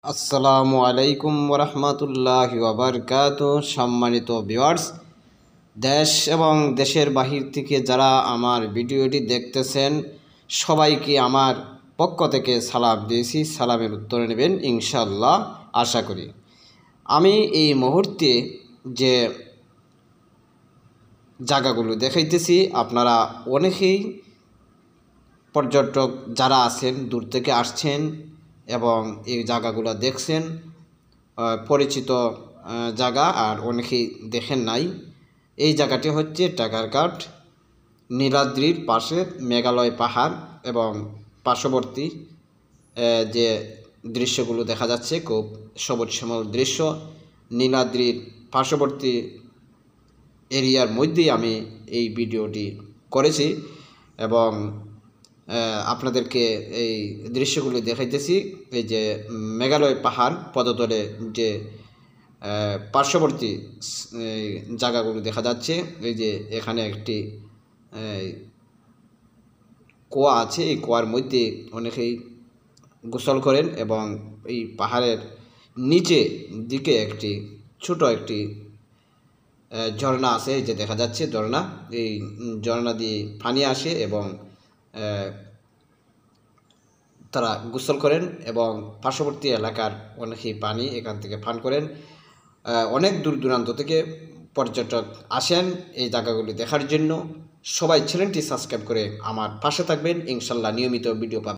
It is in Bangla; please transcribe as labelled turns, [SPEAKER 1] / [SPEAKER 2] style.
[SPEAKER 1] আসসালামু আলাইকুম ওরহমতুল্লাহি ওয়াবারকাতু। সম্মানিত ভিউয়ার্স, দেশ এবং দেশের বাহির থেকে যারা আমার ভিডিওটি দেখতেছেন সবাইকে আমার পক্ষ থেকে সালাম দিয়েছি। সালামের উত্তর নেবেন ইনশাল্লাহ আশা করি। আমি এই মুহূর্তে যে জায়গাগুলো দেখাইতেছি, আপনারা অনেকেই পর্যটক যারা আছেন দূর থেকে আসছেন এবং এই জায়গাগুলো দেখছেন, পরিচিত জায়গা, আর অনেকেই দেখেন নাই। এই জায়গাটি হচ্ছে টাকারঘাট, নীলাদ্রির পাশে মেঘালয় পাহাড় এবং পার্শ্ববর্তী যে দৃশ্যগুলো দেখা যাচ্ছে খুব সবুজ শ্যামল দৃশ্য। নীলাদ্রির পার্শ্ববর্তী এরিয়ার মধ্যেই আমি এই ভিডিওটি করেছি এবং আপনাদেরকে এই দৃশ্যগুলি দেখাইতেছি। এই যে মেঘালয় পাহাড় পদতলে যে পার্শ্ববর্তী জায়গাগুলো দেখা যাচ্ছে, এই যে এখানে একটি কুয়া আছে, এই কুয়ার মধ্যে অনেকেই গোসল করেন এবং এই পাহাড়ের নিচে দিকে একটি ছোট একটি ঝর্ণা আছে, এই যে দেখা যাচ্ছে ঝর্ণা। এই ঝর্ণা দিয়ে পানি আসে এবং তারা গোসল করেন এবং পার্শ্ববর্তী এলাকার অনেকেই পানি এখান থেকে পান করেন। অনেক দূর দূরান্ত থেকে পর্যটক আসেন এই জায়গাগুলি দেখার জন্য। সবাই চ্যানেলটি সাবস্ক্রাইব করে আমার পাশে থাকবেন, ইনশাল্লাহ নিয়মিত ভিডিও পাবেন।